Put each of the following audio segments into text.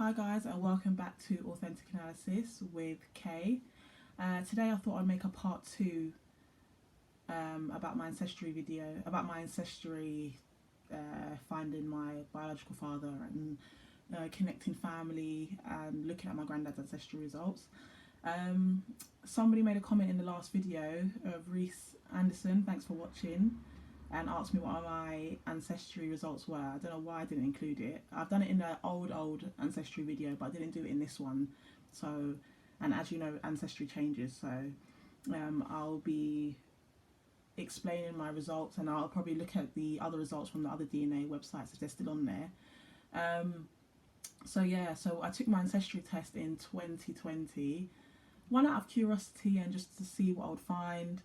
Hi guys, and welcome back to Authentic Analysis with Kay. Today I thought I'd make a part 2 about my ancestry video, about my ancestry, finding my biological father and connecting family and looking at my granddad's ancestry results. Somebody made a comment in the last video, Reese Anderson, thanks for watching, and asked me what my ancestry results were. I don't know why I didn't include it. I've done it in the old ancestry video, but I didn't do it in this one. So, and as you know, ancestry changes, so I'll be explaining my results, and I'll probably look at the other results from the other DNA websites if they're still on there. So I took my ancestry test in 2020, one out of curiosity and just to see what I would find.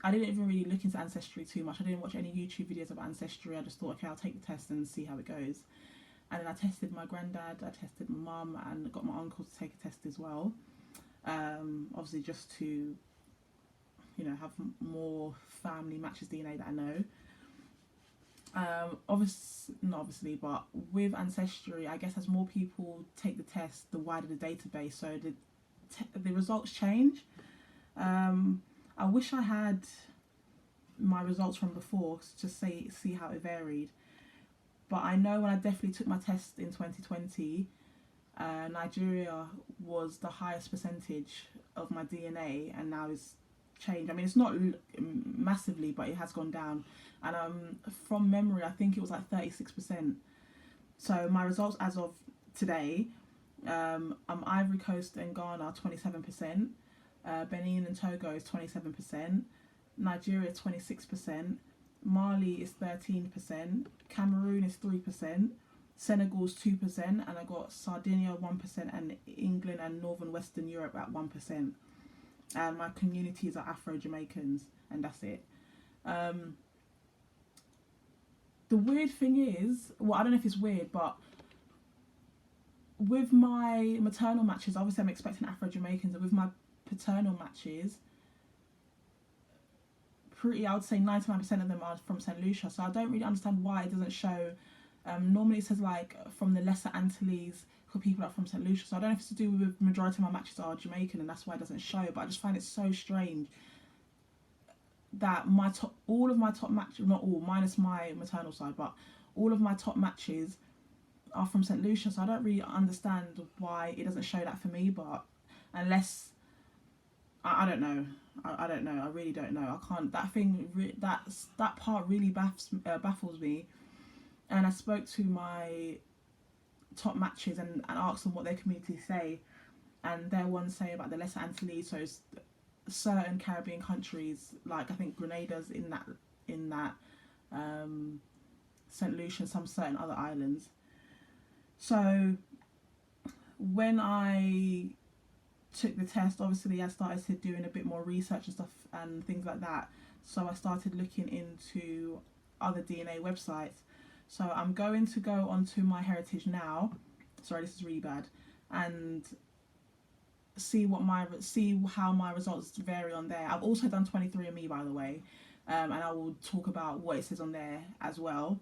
I didn't even really look into Ancestry too much. I didn't watch any YouTube videos about Ancestry. I just thought, okay, I'll take the test and see how it goes. And then I tested my granddad, I tested my mum, and got my uncle to take a test as well. Obviously just to, you know, have more family matches DNA that I know. Not obviously, but with Ancestry, I guess as more people take the test, the wider the database, so the results change. I wish I had my results from before to see how it varied, but I know when I definitely took my test in 2020, Nigeria was the highest percentage of my DNA, and now it's changed. I mean, it's not massively, but it has gone down, and from memory I think it was like 36%. So my results as of today, Ivory Coast and Ghana 27%, Benin and Togo is 27%, Nigeria 26%, Mali is 13%, Cameroon is 3%, Senegal's 2%, and I got Sardinia 1%, and England and Northern Western Europe at 1%. And my communities are Afro-Jamaicans, and that's it. The weird thing is, well, I don't know if it's weird, but with my maternal matches, obviously I'm expecting Afro-Jamaicans, and with my paternal matches, I would say 99% of them are from St. Lucia, so I don't really understand why it doesn't show. Normally it says like from the Lesser Antilles for people that are from St. Lucia, so I don't know if it's to do with the majority of my matches are Jamaican and that's why it doesn't show, but I just find it so strange that all of my top matches, not all, minus my maternal side, but all of my top matches are from St. Lucia, so I don't really understand why it doesn't show that for me, but unless I don't know. I don't know. I really don't know. I can't. That part really baffles me. And I spoke to my top matches and asked them what their communities say, and their ones say about the Lesser Antilles. So it's certain Caribbean countries, like I think Grenada's in that St. Lucia, and some certain other islands. So when I took the test, obviously I started doing a bit more research and stuff and things like that, so I started looking into other DNA websites. So I'm going to go onto My Heritage now, sorry this is really bad, and see how my results vary on there. I've also done 23andMe, by the way, and I will talk about what it says on there as well.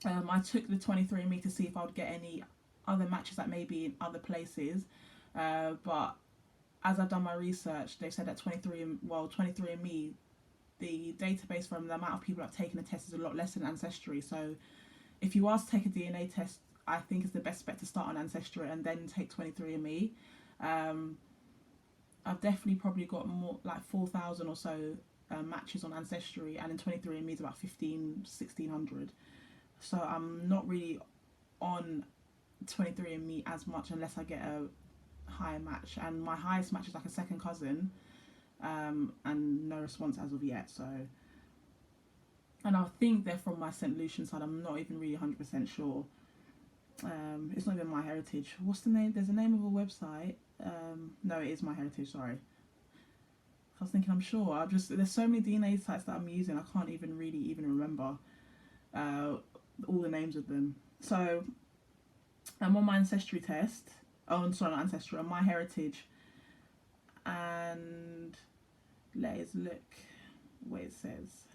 I took the 23andMe to see if I would get any other matches that may be in other places. But as I've done my research, they've said that 23andMe, the database from the amount of people that have taken the test is a lot less than Ancestry. So if you are to take a DNA test, I think it's the best bet to start on Ancestry and then take 23andMe. I've definitely probably got more like 4,000 or so matches on Ancestry, and in 23andMe is about 1,600. So I'm not really on 23andMe as much unless I get a higher match, and my highest match is like a second cousin, and no response as of yet. So, and I think they're from my St. Lucian side. I'm not even really 100% sure. It's not even My Heritage. What's the name? There's a name of a website. No, it is My Heritage, sorry. I was thinking, I'm sure. There's so many DNA sites that I'm using, I can't even really remember all the names of them. So I'm on my Ancestry test. Oh, I'm sorry, not Ancestry, on My Heritage, and let's look what it says.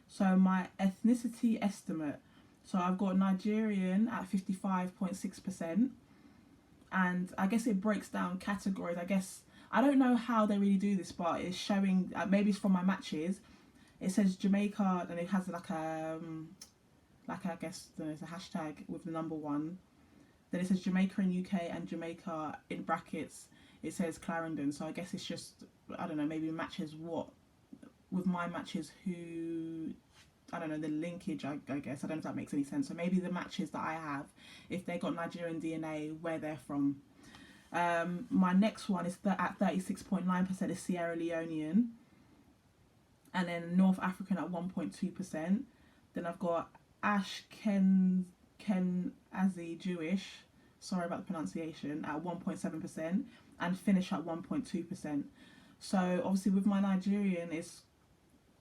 So my ethnicity estimate. So I've got Nigerian at 55.6%. And I guess it breaks down categories. I guess, I don't know how they really do this, but it's showing, maybe it's from my matches. It says Jamaica, and it has like a, I guess there's a hashtag with the number 1. Then it says Jamaica in UK, and Jamaica in brackets it says Clarendon. So I guess it's just, I don't know, maybe matches what with my matches, who, I don't know, the linkage, I guess. I don't know if that makes any sense. So maybe the matches that I have, if they got Nigerian DNA, where they're from. My next one is at 36.9% is Sierra Leonean, and then North African at 1.2%. Then I've got Ash Ken Azzi Jewish, sorry about the pronunciation, at 1.7%, and Finnish at 1.2%. So obviously with my Nigerian, it's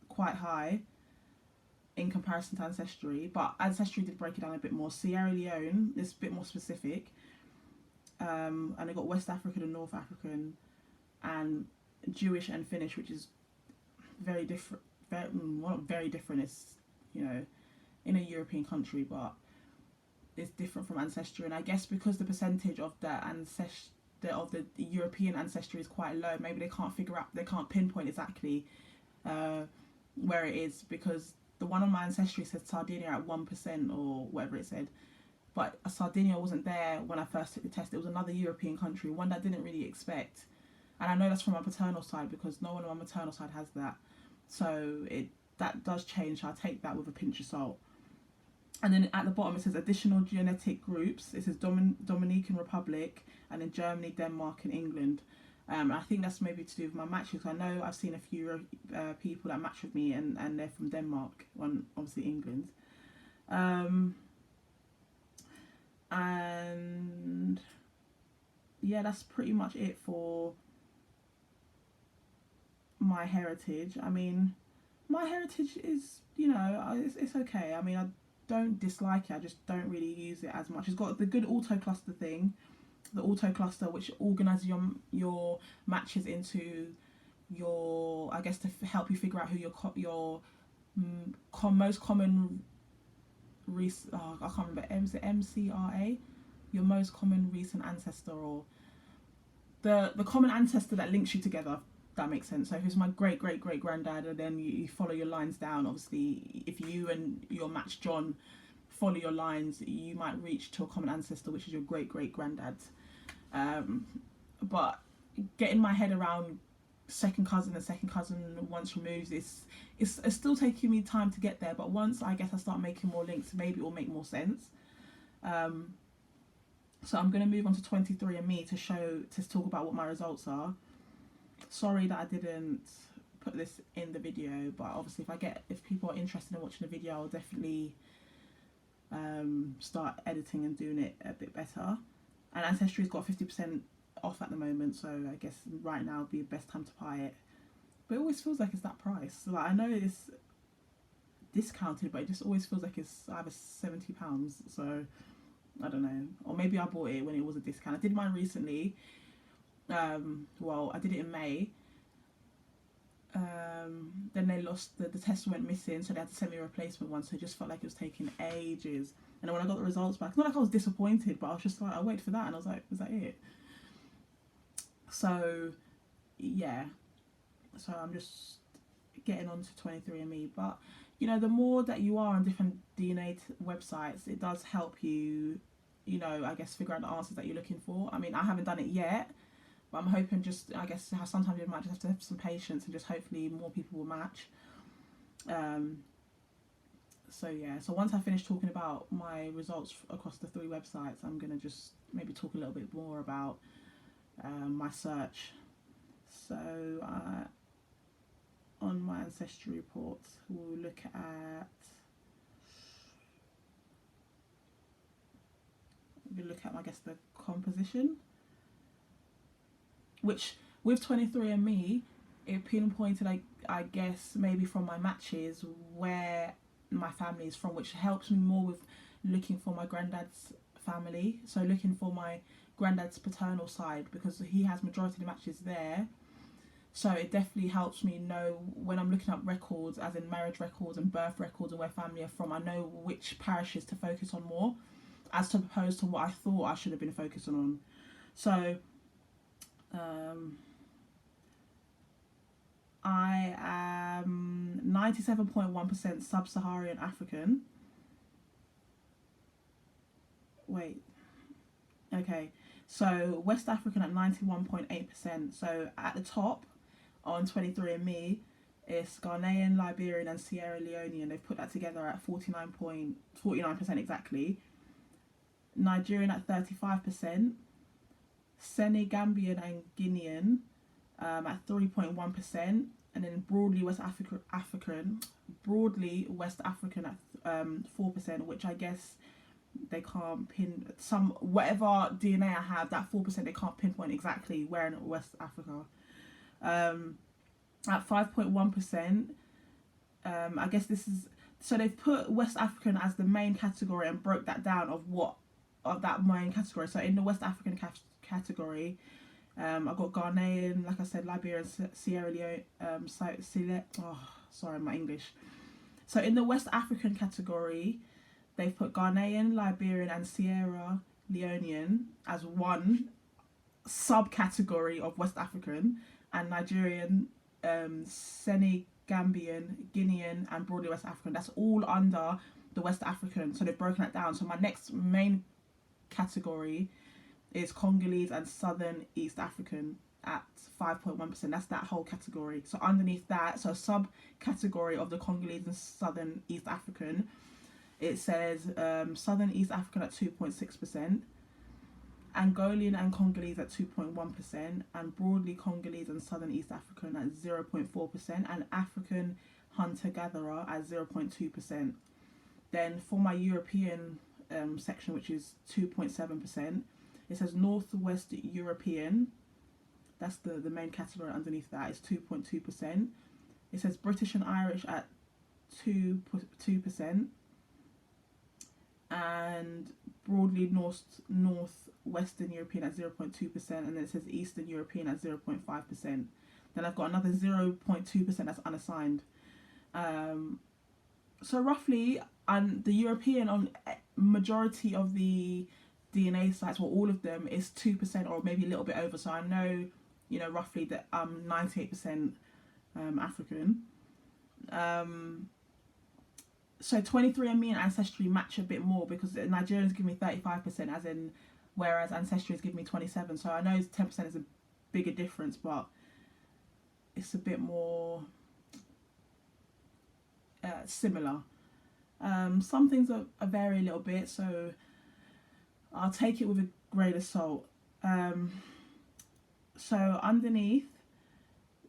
quite high in comparison to Ancestry, but Ancestry did break it down a bit more. Sierra Leone is a bit more specific, and I got West African and North African, and Jewish and Finnish, which is very different. Well, not very different. It's, you know, in a European country, but it's different from Ancestry. And I guess because the percentage of the European Ancestry is quite low, maybe they can't pinpoint exactly where it is, because the one on my Ancestry said Sardinia at 1% or whatever it said, but Sardinia wasn't there when I first took the test. It was another European country, one that I didn't really expect, and I know that's from my paternal side because no one on my maternal side has that. So that does change. So I take that with a pinch of salt. And then at the bottom it says additional genetic groups. It says Dominican Republic, and then Germany, Denmark, and England. I think that's maybe to do with my matches. I know I've seen a few people that match with me, and they're from Denmark, obviously England. And yeah, that's pretty much it for my heritage. I mean, my heritage is, you know, it's okay. I mean, I don't dislike it, I just don't really use it as much. It's got the good auto cluster thing, the auto cluster, which organizes your matches into your, I guess, to help you figure out who your most common I can't remember, MCRA, your most common recent ancestor, or the common ancestor that links you together. That makes sense. So if it's my great granddad, and then you follow your lines down, obviously if you and your match John follow your lines, you might reach to a common ancestor, which is your great granddad. But getting my head around second cousin once removed, it's still taking me time to get there, but once I guess I start making more links, maybe it will make more sense. So I'm going to move on to 23andMe to talk about what my results are. Sorry that I didn't put this in the video, but obviously if people are interested in watching the video, I'll definitely start editing and doing it a bit better. And Ancestry's got 50% off at the moment, so I guess right now would be the best time to buy it. But it always feels like it's that price. Like, I know it's discounted, but it just always feels like it's either £70, so I don't know. Or maybe I bought it when it was a discount. I did mine recently. Well, I did it in May. Then they lost, the test went missing, so they had to send me a replacement one, so it just felt like it was taking ages. And then when I got the results back, not like I was disappointed, but I was just like, I waited for that, and I was like, is that it? So yeah, so I'm just getting on to 23andMe. But you know, the more that you are on different DNA websites, it does help you, you know, I guess figure out the answers that you're looking for. I mean, I haven't done it yet, but I'm hoping, just, I guess, sometimes you might just have to have some patience, and just hopefully more people will match. So yeah, so once I finish talking about my results across the 3 websites, I'm going to just maybe talk a little bit more about my search. So on my Ancestry report, we'll look at I guess the composition, which with 23andMe it pinpointed, I guess maybe from my matches where my family is from, which helps me more with looking for my granddad's family. So looking for my granddad's paternal side, because he has majority of the matches there. So it definitely helps me know when I'm looking up records, as in marriage records and birth records and where family are from, I know which parishes to focus on more, as opposed to what I thought I should have been focusing on. So I am 97.1% sub-Saharan African. Wait. Okay. So West African at 91.8%. So at the top on 23andMe, it's Ghanaian, Liberian and Sierra Leonean. They've put that together at 49% exactly. Nigerian at 35%. Senegambian and Guinean at 3.1%, and then broadly West African at 4%, which I guess they can't pin some whatever DNA I have, that 4% they can't pinpoint exactly where in West Africa. At 5.1%, I guess this is, so they've put West African as the main category and broke that down of that main category. So in the West African category, I've got Ghanaian, like I said, Liberian, Sierra Leone, sorry, my English. So in the West African category, they've put Ghanaian, Liberian and Sierra Leonean as one subcategory of West African, and Nigerian, Senegambian, Guinean and broadly West African. That's all under the West African. So they've broken that down. So my next main category is Congolese and Southern East African at 5.1%. That's that whole category. So underneath that, so a subcategory of the Congolese and Southern East African, it says Southern East African at 2.6%, Angolan and Congolese at 2.1%, and broadly Congolese and Southern East African at 0.4%, and African hunter-gatherer at 0.2%. Then for my European section, which is 2.7%, it says Northwest European, that's the main category underneath that, is 2.2%. It says British and Irish at 2%, and broadly Northwestern European at 0.2%, and then it says Eastern European at 0.5%. Then I've got another 0.2% that's unassigned. So roughly, and the European on majority of the DNA sites, well, all of them, is 2% or maybe a little bit over. So I know, roughly that I'm 98% African. So 23andMe and Ancestry match a bit more because Nigerians give me 35%, as in, whereas Ancestry is giving me 27%. So I know 10% is a bigger difference, but it's a bit more similar. Some things are vary a little bit, so I'll take it with a grain of salt. So underneath,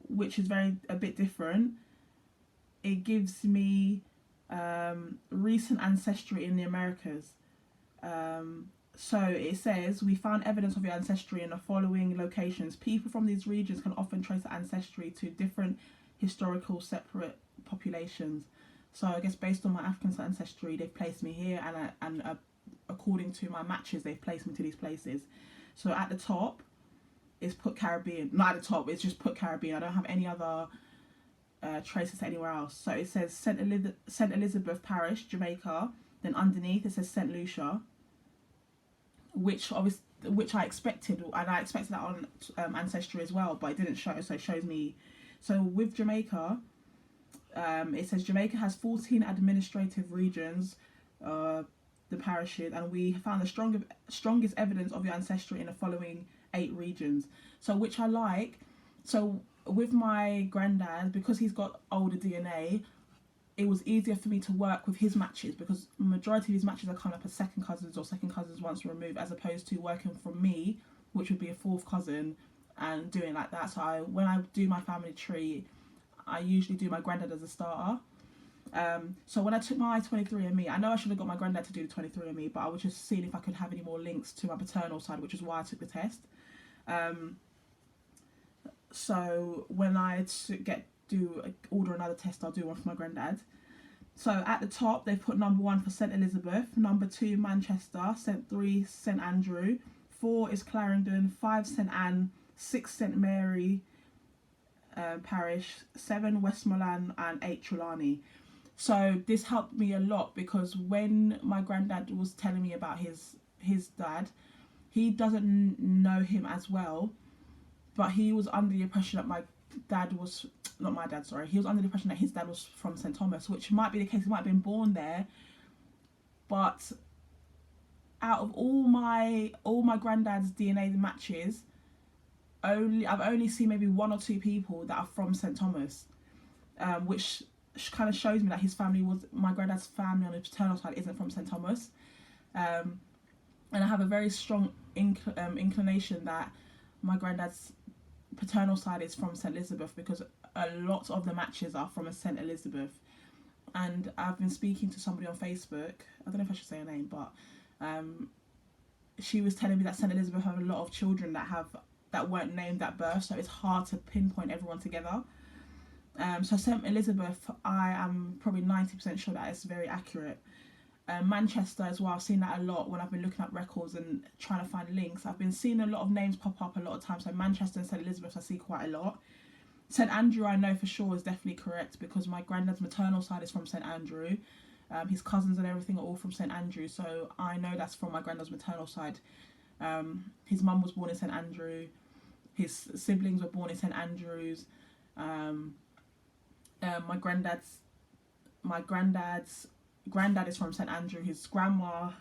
which is a bit different, it gives me recent ancestry in the Americas. So it says, we found evidence of your ancestry in the following locations. People from these regions can often trace ancestry to different historical separate populations. So I guess based on my African ancestry, they've placed me here, and according to my matches, they've placed me to these places. So at the top is put Caribbean. Not at the top, it's just put Caribbean. I don't have any other traces anywhere else. So it says St. Elizabeth Parish, Jamaica. Then underneath it says St. Lucia, which I expected, and I expected that on Ancestry as well, but it didn't show. So it shows me. So with Jamaica, it says Jamaica has 14 administrative regions, the parishes, and we found the strongest evidence of your ancestry in the following 8 regions. So which I like. So with my granddad, because he's got older DNA, it was easier for me to work with his matches, because majority of his matches are coming up as second cousins or second cousins once removed, as opposed to working from me, which would be a fourth cousin, and doing like that. So when I do my family tree, I usually do my granddad as a starter. So when I took my 23andMe, I know I should have got my granddad to do the 23andMe, but I was just seeing if I could have any more links to my paternal side, which is why I took the test. So when I order another test, I'll do one for my granddad. So at the top, they've put number 1 for St. Elizabeth, number 2 Manchester, 3 St. Andrew, 4 is Clarendon, 5 St. Anne, 6 St. Mary, parish, 7 Westmoreland, and 8 Trelawney. So this helped me a lot, because when my granddad was telling me about his dad, he doesn't know him as well, but he was under the impression that my dad was, not my dad, sorry, he was under the impression that his dad was from St Thomas, which might be the case. He might have been born there, but out of all my granddad's DNA matches, I've only seen maybe 1 or 2 people that are from St Thomas, which kind of shows me that my granddad's family on his paternal side isn't from St Thomas, and I have a very strong inclination that my granddad's paternal side is from St Elizabeth, because a lot of the matches are from St Elizabeth. And I've been speaking to somebody on Facebook, I don't know if I should say her name, but she was telling me that St Elizabeth have a lot of children that weren't named at birth, so it's hard to pinpoint everyone together. So St Elizabeth, I am probably 90% sure that it's very accurate. Manchester as well, I've seen that a lot when I've been looking up records and trying to find links. I've been seeing a lot of names pop up a lot of times, so Manchester and St Elizabeth I see quite a lot. St Andrew I know for sure is definitely correct, because my granddad's maternal side is from St Andrew. His cousins and everything are all from St Andrew, so I know that's from my granddad's maternal side. His mum was born in St Andrew, his siblings were born in St Andrews. My granddad's granddad is from St Andrew. His grandma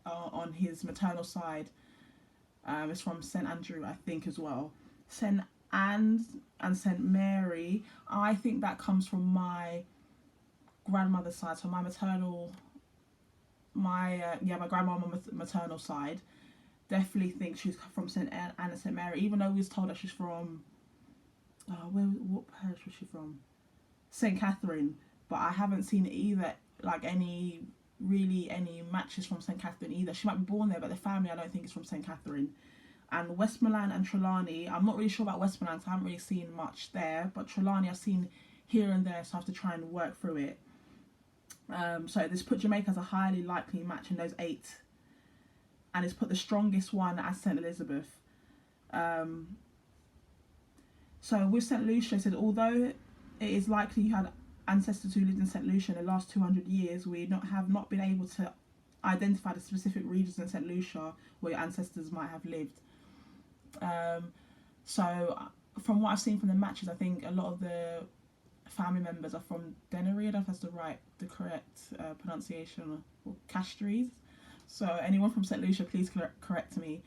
on his maternal side is from St Andrew, I think, as well. St Anne's and St Mary, I think that comes from my grandmother's side. So my grandma on my maternal side definitely thinks she's from St Anne and St Mary, even though we was told that she's from what parish was she from? St Catherine. But I haven't seen either, like any matches from St Catherine either. She might be born there, but the family I don't think is from St Catherine. And Westmoreland and Trelawney, I'm not really sure about Westmoreland, so I haven't really seen much there, but Trelawney I've seen here and there, so I have to try and work through it. So this put Jamaica as a highly likely match in those 8, and it's put the strongest one as St Elizabeth. So with St Lucia, it said, although it is likely you had ancestors who lived in St Lucia in the last 200 years, we have not been able to identify the specific regions in St Lucia where your ancestors might have lived. So from what I've seen from the matches, I think a lot of the family members are from Denery. I don't know if that's the correct pronunciation, or Castries. So anyone from St Lucia, please correct me.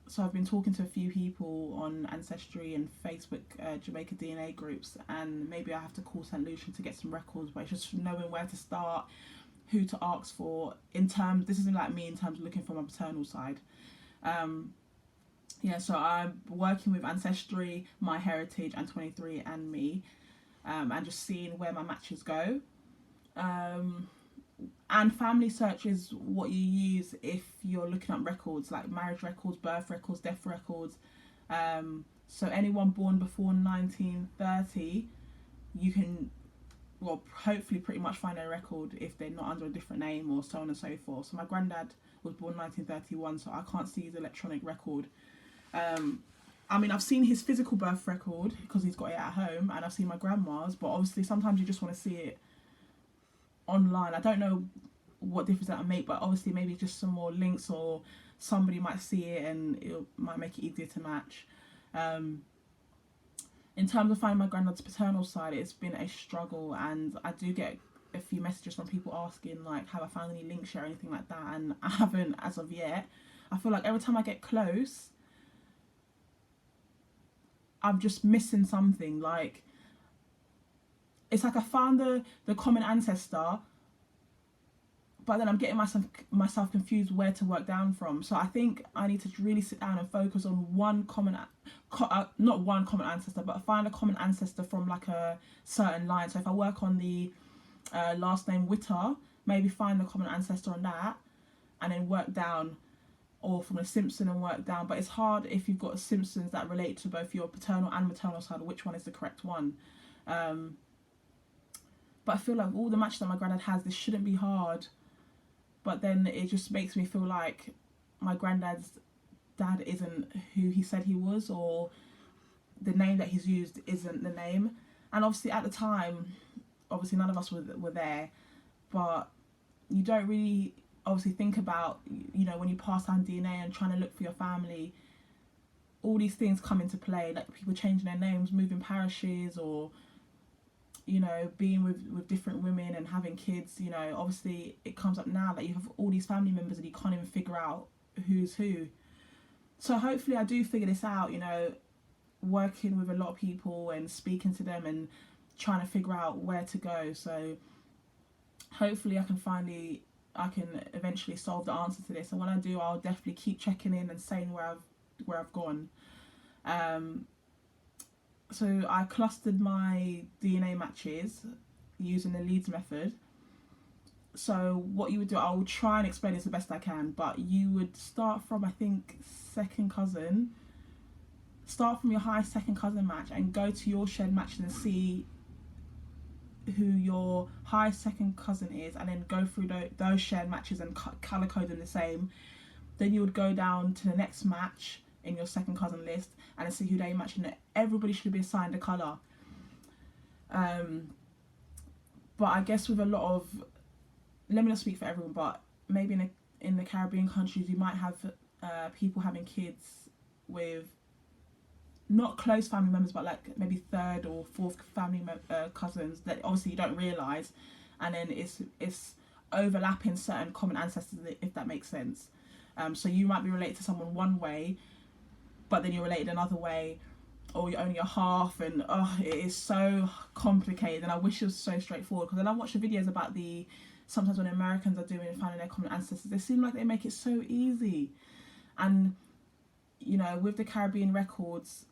So I've been talking to a few people on Ancestry and Facebook Jamaica DNA groups, and maybe I have to call St Lucia to get some records, but it's just knowing where to start, who to ask for. This isn't like me in terms of looking for my paternal side. So I'm working with Ancestry, My Heritage, and 23andMe, and just seeing where my matches go. And family search is what you use if you're looking up records, like marriage records, birth records, death records. So anyone born before 1930, you can, hopefully pretty much find their record if they're not under a different name or so on and so forth. So my granddad was born 1931, so I can't see his electronic record. I mean, I've seen his physical birth record because he's got it at home, and I've seen my grandma's, but obviously sometimes you just want to see it online. I don't know what difference that will make, but obviously maybe just some more links, or somebody might see it and it might make it easier to match. In terms of finding my granddad's paternal side, it's been a struggle, and I do get a few messages from people asking like, have I found any links yet or anything like that, and I haven't as of yet. I feel like every time I get close, I'm just missing something. Like, it's like I found the common ancestor, but then I'm getting myself confused where to work down from. So I think I need to really sit down and focus on not one common ancestor, but find a common ancestor from like a certain line. So if I work on the last name Witter, maybe find the common ancestor on that, and then work down, or from a Simpson and work down. But it's hard if you've got Simpsons that relate to both your paternal and maternal side, which one is the correct one. But I feel like all the matches that my granddad has, this shouldn't be hard. But then it just makes me feel like my granddad's dad isn't who he said he was, or the name that he's used isn't the name. And obviously at the time, obviously none of us were there, but you don't really obviously think about, you know, when you pass down DNA and trying to look for your family, all these things come into play, like people changing their names, moving parishes, or, you know, being with different women and having kids. You know, obviously it comes up now that you have all these family members and you can't even figure out who's who. So hopefully I do figure this out, you know, working with a lot of people and speaking to them and trying to figure out where to go. So hopefully I can eventually solve the answer to this, and when I do, I'll definitely keep checking in and saying where I've gone. So I clustered my DNA matches using the Leeds method. So what you would do, I will try and explain this the best I can, but you would start from, I think, second cousin. Start from your high second cousin match and go to your shared matches and see who your high second cousin is, and then go through those shared matches and colour code them the same. Then you would go down to the next match in your second cousin list and see who they match, and everybody should be assigned a colour. But I guess with a lot of, let me not speak for everyone, but maybe in the Caribbean countries you might have people having kids with not close family members, but like maybe third or fourth family cousins that obviously you don't realise, and then it's overlapping certain common ancestors, if that makes sense. So you might be related to someone one way, but then you're related another way, or you're only a half, and it is so complicated. And I wish it was so straightforward, because then I watch the videos about sometimes when Americans are doing finding their common ancestors, they seem like they make it so easy. And you know, with the Caribbean records,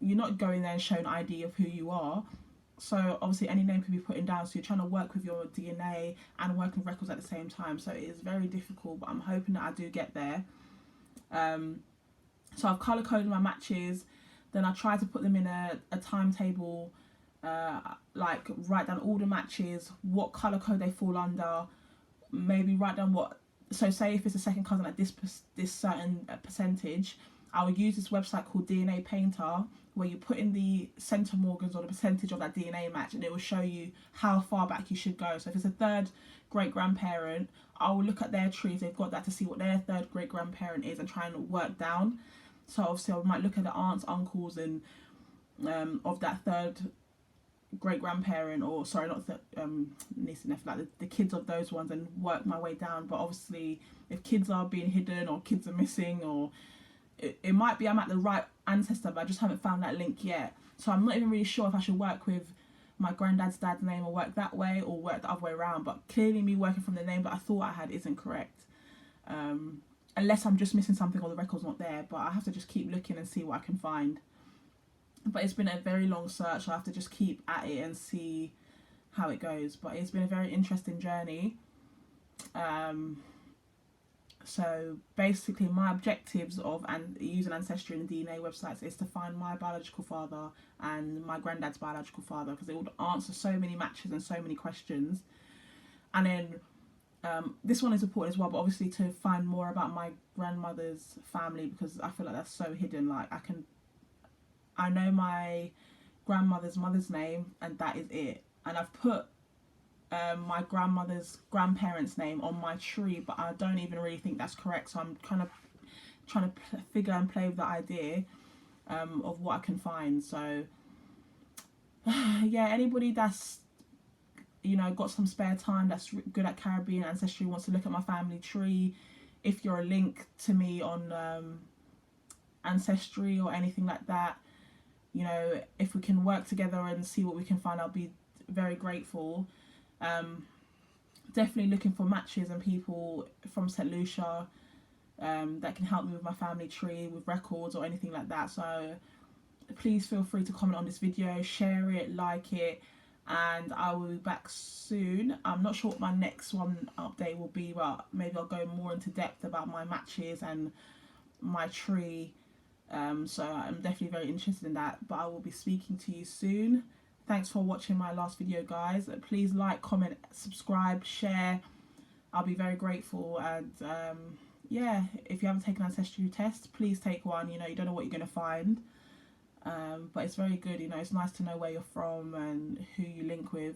you're not going there and showing ID of who you are. So obviously any name can be put in down, so you're trying to work with your DNA and work with records at the same time. So it is very difficult, but I'm hoping that I do get there. So I've colour coded my matches, then I try to put them in a timetable, like write down all the matches, what colour code they fall under, maybe write down so say if it's a second cousin at this certain percentage, I'll use this website called DNA Painter, where you put in the centimorgans or the percentage of that DNA match, and it will show you how far back you should go. So if it's a third great grandparent, I will look at their trees, they've got that, to see what their third great grandparent is and try and work down. So obviously I might look at the aunts, uncles, and of that third great grandparent, or sorry, not niece and nephew, like the kids of those ones, and work my way down. But obviously if kids are being hidden or kids are missing, or it might be I'm at the right ancestor, but I just haven't found that link yet. So I'm not even really sure if I should work with my granddad's dad's name or work that way, or work the other way around. But clearly me working from the name that I thought I had isn't correct, unless I'm just missing something or the record's not there. But I have to just keep looking and see what I can find. But it's been a very long search, so I have to just keep at it and see how it goes. But it's been a very interesting journey. So basically my objectives of using Ancestry and DNA websites is to find my biological father and my granddad's biological father, because it would answer so many matches and so many questions. And then this one is important as well, but obviously to find more about my grandmother's family, because I feel like that's so hidden. Like I know my grandmother's mother's name, and that is it. And I've put my grandmother's grandparents' name on my tree, but I don't even really think that's correct. So I'm kind of trying to figure and play with the idea of what I can find. So yeah, anybody that's, you know, got some spare time, that's good at Caribbean ancestry, wants to look at my family tree, if you're a link to me on Ancestry or anything like that, you know, if we can work together and see what we can find, I'll be very grateful. Definitely looking for matches and people from St. Lucia that can help me with my family tree, with records or anything like that. So please feel free to comment on this video, share it, like it, and I will be back soon. I'm not sure what my next one update will be, but maybe I'll go more into depth about my matches and my tree. So I'm definitely very interested in that, but I will be speaking to you soon. Thanks for watching my last video, guys. Please like, comment, subscribe, share. I'll be very grateful. And yeah, if you haven't taken an ancestry test, please take one. You know, you don't know what you're going to find. But it's very good, you know, it's nice to know where you're from and who you link with.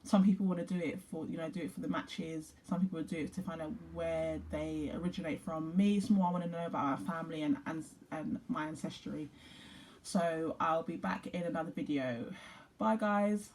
Some people want to do it for, you know, do it for the matches. Some people do it to find out where they originate from. Me, it's more I want to know about our family and my ancestry. So I'll be back in another video. Bye guys.